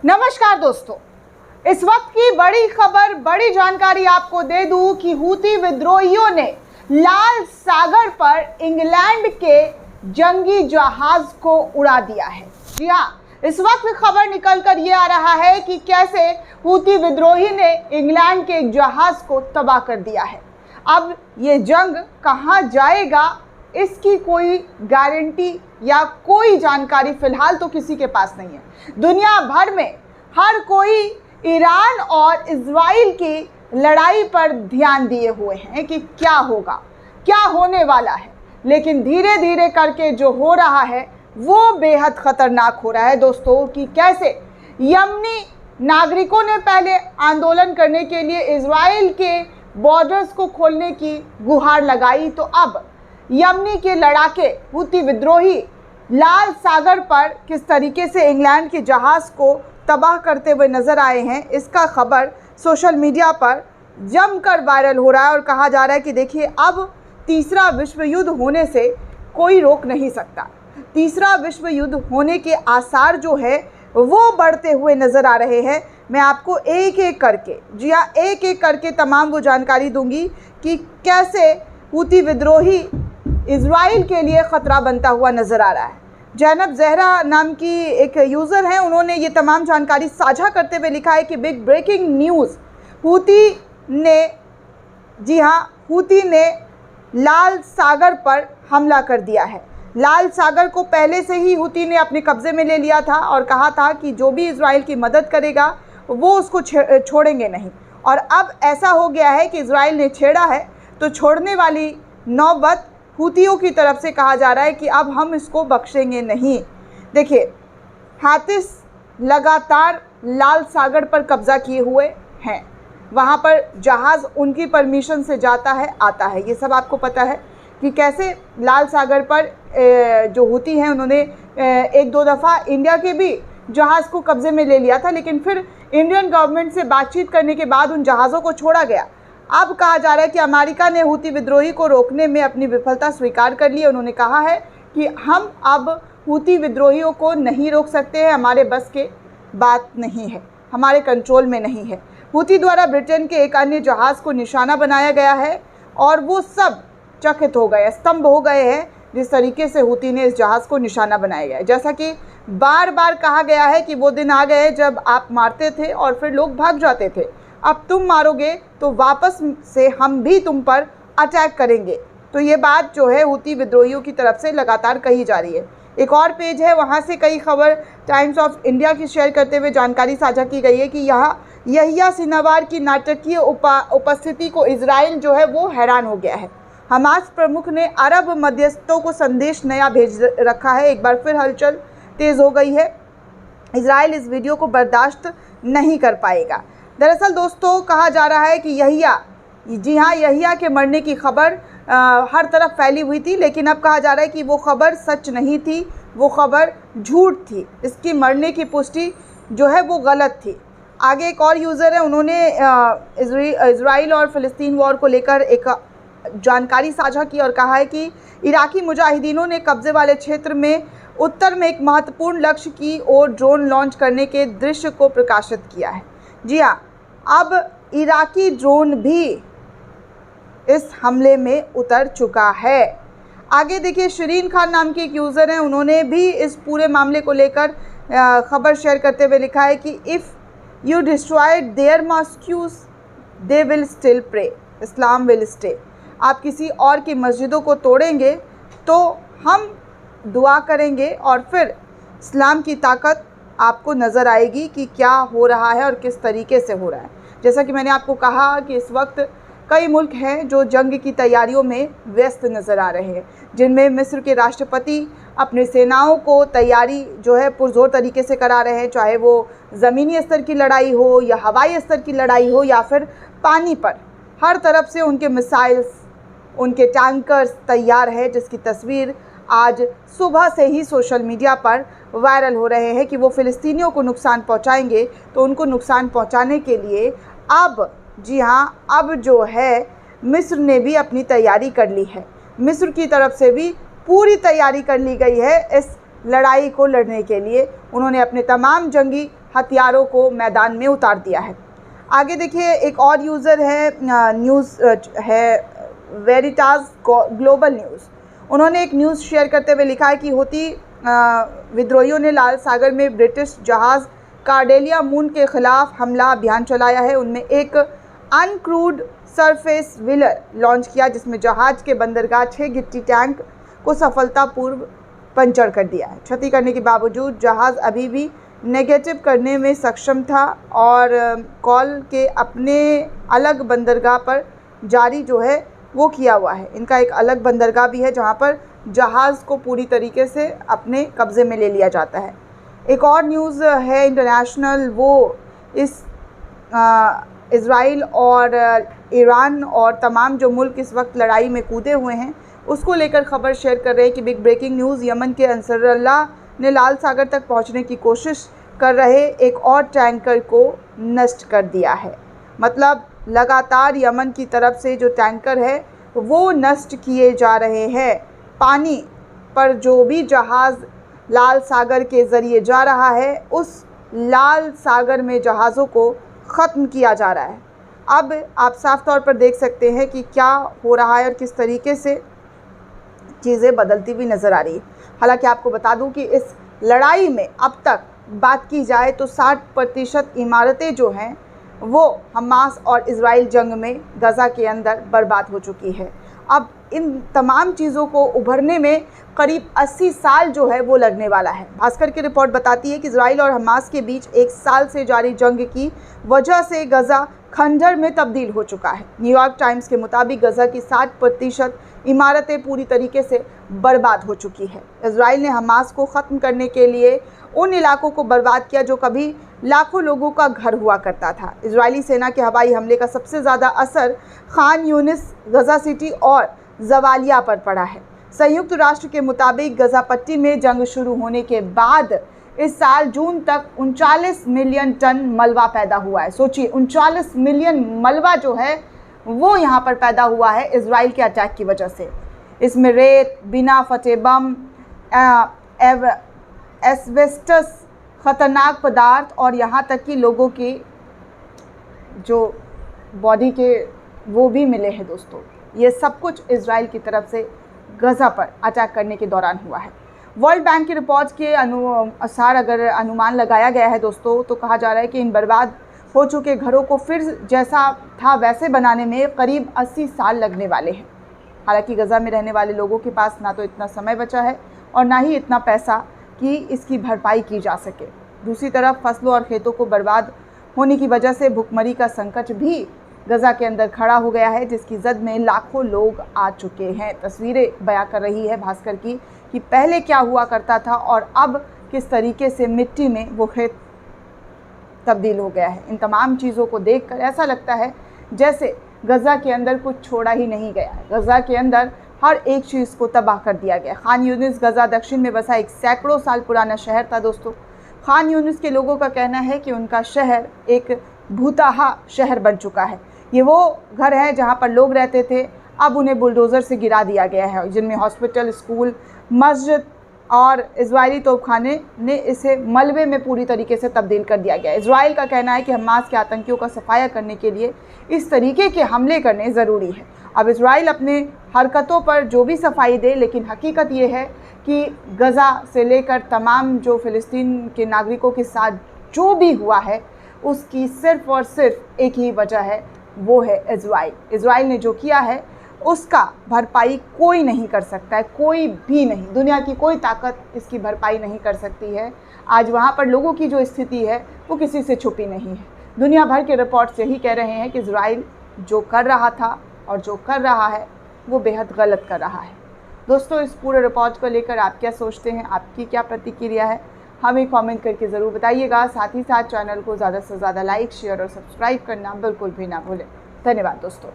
नमस्कार दोस्तों, इस वक्त की बड़ी खबर, बड़ी जानकारी आपको दे दूं कि हूती विद्रोहियों ने लाल सागर पर इंग्लैंड के जंगी जहाज को उड़ा दिया है। जी हाँ, इस वक्त खबर निकल कर ये आ रहा है कि कैसे हूती विद्रोही ने इंग्लैंड के एक जहाज को तबाह कर दिया है। अब ये जंग कहाँ जाएगा, इसकी कोई गारंटी या कोई जानकारी फिलहाल तो किसी के पास नहीं है। दुनिया भर में हर कोई ईरान और इजराइल की लड़ाई पर ध्यान दिए हुए हैं कि क्या होगा, क्या होने वाला है, लेकिन धीरे धीरे करके जो हो रहा है वो बेहद खतरनाक हो रहा है दोस्तों। कि कैसे यमनी नागरिकों ने पहले आंदोलन करने के लिए इजराइल के बॉर्डर्स को खोलने की गुहार लगाई, तो अब यमनी के लड़ाके हूती विद्रोही लाल सागर पर किस तरीके से इंग्लैंड के जहाज़ को तबाह करते हुए नज़र आए हैं, इसका खबर सोशल मीडिया पर जमकर वायरल हो रहा है। और कहा जा रहा है कि देखिए, अब तीसरा विश्व युद्ध होने से कोई रोक नहीं सकता। तीसरा विश्व युद्ध होने के आसार जो है वो बढ़ते हुए नज़र आ रहे हैं। मैं आपको एक एक करके, जी हाँ, एक एक करके तमाम वो जानकारी दूंगी कि कैसे हूती विद्रोही इजराइल के लिए ख़तरा बनता हुआ नज़र आ रहा है। जैनब जहरा नाम की एक यूज़र हैं, उन्होंने ये तमाम जानकारी साझा करते हुए लिखा है कि बिग ब्रेकिंग न्यूज़, हूती ने, जी हाँ, हूती ने लाल सागर पर हमला कर दिया है। लाल सागर को पहले से ही हूती ने अपने कब्ज़े में ले लिया था और कहा था कि जो भी इजराइल की मदद करेगा वो उसको छोड़ेंगे नहीं। और अब ऐसा हो गया है कि इजराइल ने छेड़ा है तो छोड़ने वाली नौबत हूतियों की तरफ से कहा जा रहा है कि अब हम इसको बख्शेंगे नहीं। देखिए, हाथिस लगातार लाल सागर पर कब्ज़ा किए हुए हैं। वहाँ पर जहाज़ उनकी परमिशन से जाता है, आता है। ये सब आपको पता है कि कैसे लाल सागर पर जो हूती हैं उन्होंने एक दो दफ़ा इंडिया के भी जहाज़ को कब्ज़े में ले लिया था, लेकिन फिर इंडियन गवर्नमेंट से बातचीत करने के बाद उन जहाज़ों को छोड़ा गया। अब कहा जा रहा है कि अमेरिका ने हूती विद्रोही को रोकने में अपनी विफलता स्वीकार कर ली है। उन्होंने कहा है कि हम अब हूती विद्रोहियों को नहीं रोक सकते हैं, हमारे बस के बात नहीं है, हमारे कंट्रोल में नहीं है। हूती द्वारा ब्रिटेन के एक अन्य जहाज़ को निशाना बनाया गया है और वो सब चकित हो गए, स्तंभ हो गए हैं जिस तरीके से हूती ने इस जहाज़ को निशाना बनाया गया है। जैसा कि बार बार कहा गया है कि वो दिन आ गए जब आप मारते थे और फिर लोग भाग जाते थे, अब तुम मारोगे तो वापस से हम भी तुम पर अटैक करेंगे। तो ये बात जो है हूती विद्रोहियों की तरफ से लगातार कही जा रही है। एक और पेज है, वहाँ से कई खबर टाइम्स ऑफ इंडिया की शेयर करते हुए जानकारी साझा की गई है कि यहाँ यहिया सिनवार की नाटकीय उपस्थिति को इजराइल जो है वो हैरान हो गया है। हमास प्रमुख ने अरब मध्यस्थों को संदेश नया भेज रखा है। एक बार फिर हलचल तेज़ हो गई है। इजराइल इस वीडियो को बर्दाश्त नहीं कर पाएगा। दरअसल दोस्तों, कहा जा रहा है कि यहिया, जी हाँ, यहिया के मरने की खबर हर तरफ फैली हुई थी, लेकिन अब कहा जा रहा है कि वो खबर सच नहीं थी, वो खबर झूठ थी। इसकी मरने की पुष्टि जो है वो गलत थी। आगे एक और यूज़र है, उन्होंने इजराइल और फ़िलिस्तीन वॉर को लेकर एक जानकारी साझा की और कहा है कि इराकी मुजाहिदीनों ने कब्ज़े वाले क्षेत्र में उत्तर में एक महत्वपूर्ण लक्ष्य की ओर ड्रोन लॉन्च करने के दृश्य को प्रकाशित किया है। जी हाँ, अब इराकी ड्रोन भी इस हमले में उतर चुका है। आगे देखिए, शरीन खान नाम की एक यूज़र हैं, उन्होंने भी इस पूरे मामले को लेकर खबर शेयर करते हुए लिखा है कि if you destroyed their mosques they will still pray, Islam will stay. आप किसी और की मस्जिदों को तोड़ेंगे तो हम दुआ करेंगे और फिर इस्लाम की ताकत आपको नज़र आएगी कि क्या हो रहा है और किस तरीके से हो रहा है। जैसा कि मैंने आपको कहा कि इस वक्त कई मुल्क हैं जो जंग की तैयारियों में व्यस्त नज़र आ रहे हैं, जिनमें मिस्र के राष्ट्रपति अपने सेनाओं को तैयारी जो है पुरजोर तरीके से करा रहे हैं, चाहे वो ज़मीनी स्तर की लड़ाई हो या हवाई स्तर की लड़ाई हो या फिर पानी पर। हर तरफ से उनके मिसाइल्स, उनके टैंकर्स तैयार है, जिसकी तस्वीर आज सुबह से ही सोशल मीडिया पर वायरल हो रहे हैं कि वो फ़िलिस्तीनियों को नुकसान पहुंचाएंगे। तो उनको नुकसान पहुंचाने के लिए अब, जी हाँ, अब जो है मिस्र ने भी अपनी तैयारी कर ली है। मिस्र की तरफ से भी पूरी तैयारी कर ली गई है इस लड़ाई को लड़ने के लिए। उन्होंने अपने तमाम जंगी हथियारों को मैदान में उतार दिया है। आगे देखिए, एक और यूज़र है, न्यूज़ है वेरिटास ग्लोबल न्यूज़। उन्होंने एक न्यूज़ शेयर करते हुए लिखा है कि हूती विद्रोहियों ने लाल सागर में ब्रिटिश जहाज़ कार्डेलिया मून के खिलाफ हमला अभियान चलाया है। उनमें एक अनक्रूड सरफेस व्हीलर लॉन्च किया जिसमें जहाज़ के बंदरगाह 6 गिट्टी टैंक को सफलतापूर्व पंचर कर दिया है। क्षति करने के बावजूद जहाज़ अभी भी नेगेटिव करने में सक्षम था और कॉल के अपने अलग बंदरगाह पर जारी जो है वो किया हुआ है। इनका एक अलग बंदरगाह भी है जहां पर जहाज़ को पूरी तरीके से अपने कब्ज़े में ले लिया जाता है। एक और न्यूज़ है इंटरनेशनल, वो इस इज़राइल और ईरान और तमाम जो मुल्क इस वक्त लड़ाई में कूदे हुए हैं उसको लेकर ख़बर शेयर कर रहे हैं कि बिग ब्रेकिंग न्यूज़, यमन के अंसरुल्लाह ने लाल सागर तक पहुंचने की कोशिश कर रहे एक और टैंकर को नष्ट कर दिया है। मतलब लगातार यमन की तरफ से जो टैंकर है वो नष्ट किए जा रहे हैं। पानी पर जो भी जहाज़ लाल सागर के ज़रिए जा रहा है उस लाल सागर में जहाज़ों को ख़त्म किया जा रहा है। अब आप साफ तौर पर देख सकते हैं कि क्या हो रहा है और किस तरीके से चीज़ें बदलती हुई नज़र आ रही है। हालांकि आपको बता दूं कि इस लड़ाई में अब तक बात की जाए तो 60% इमारतें जो हैं वो हमास और इज़राइल जंग में गज़ा के अंदर बर्बाद हो चुकी है। अब इन तमाम चीज़ों को उभरने में करीब 80 साल जो है वो लगने वाला है। भास्कर की रिपोर्ट बताती है कि इज़राइल और हमास के बीच 1 साल से जारी जंग की वजह से गज़ा खंडर में तब्दील हो चुका है। न्यूयॉर्क टाइम्स के मुताबिक गज़ा की 60% इमारतें पूरी तरीके से बर्बाद हो चुकी है। इज़राइल ने हमास को ख़त्म करने के लिए उन इलाकों को बर्बाद किया जो कभी लाखों लोगों का घर हुआ करता था। इजरायली सेना के हवाई हमले का सबसे ज़्यादा असर खान यूनिस, गज़ा सिटी और जवालिया पर पड़ा है। संयुक्त राष्ट्र के मुताबिक गज़ा पट्टी में जंग शुरू होने के बाद इस साल जून तक 39 मिलियन टन मलबा पैदा हुआ है। सोचिए, 39 मिलियन मलबा जो है वो यहाँ पर पैदा हुआ है इजराइल के अटैक की वजह से। इसमें रेत, बिना फटे बम, एस्बेस्टस, ख़तरनाक पदार्थ और यहाँ तक कि लोगों की जो बॉडी के वो भी मिले हैं दोस्तों। ये सब कुछ इजराइल की तरफ से गज़ा पर अटैक करने के दौरान हुआ है। वर्ल्ड बैंक की रिपोर्ट्स के अनुसार अगर अनुमान लगाया गया है दोस्तों तो कहा जा रहा है कि इन बर्बाद हो चुके घरों को फिर जैसा था वैसे बनाने में करीब 80 साल लगने वाले हैं। हालांकि गज़ा में रहने वाले लोगों के पास ना तो इतना समय बचा है और ना ही इतना पैसा कि इसकी भरपाई की जा सके। दूसरी तरफ फसलों और खेतों को बर्बाद होने की वजह से भुखमरी का संकट भी गज़ा के अंदर खड़ा हो गया है जिसकी जद में लाखों लोग आ चुके हैं। तस्वीरें बयां कर रही है भास्कर की कि पहले क्या हुआ करता था और अब किस तरीके से मिट्टी में वो खेत तब्दील हो गया है। इन तमाम चीज़ों को देखकर ऐसा लगता है जैसे गज़ा के अंदर कुछ छोड़ा ही नहीं गया है। गज़ा के अंदर हर एक चीज़ को तबाह कर दिया गया। खान यूनिस गज़ा दक्षिण में बसा एक सैकड़ों साल पुराना शहर था दोस्तों। खान यूनिस के लोगों का कहना है कि उनका शहर एक भूताहा शहर बन चुका है। ये वो घर है जहाँ पर लोग रहते थे, अब उन्हें बुलडोज़र से गिरा दिया गया है, जिनमें हॉस्पिटल, स्कूल, मस्जिद और इजरायली तोपखाने ने इसे मलबे में पूरी तरीके से तब्दील कर दिया गया। इजराइल का कहना है कि हमास के आतंकियों का सफाया करने के लिए इस तरीके के हमले करने ज़रूरी है। अब इजराइल अपने हरकतों पर जो भी सफाई दे, लेकिन हकीकत ये है कि गज़ा से लेकर तमाम जो फ़िलिस्तीन के नागरिकों के साथ जो भी हुआ है उसकी सिर्फ़ और सिर्फ एक ही वजह है, वो है इजराइल। इजराइल ने जो किया है उसका भरपाई कोई नहीं कर सकता है, कोई भी नहीं। दुनिया की कोई ताकत इसकी भरपाई नहीं कर सकती है। आज वहाँ पर लोगों की जो स्थिति है वो किसी से छुपी नहीं है। दुनिया भर के रिपोर्ट्स यही कह रहे हैं कि इजराइल जो कर रहा था और जो कर रहा है वो बेहद गलत कर रहा है। दोस्तों, इस पूरे रिपोर्ट को लेकर आप क्या सोचते हैं, आपकी क्या प्रतिक्रिया है, हमें कमेंट करके ज़रूर बताइएगा। साथ ही साथ चैनल को ज़्यादा से ज़्यादा लाइक, शेयर और सब्सक्राइब करना बिल्कुल भी ना भूलें। धन्यवाद दोस्तों।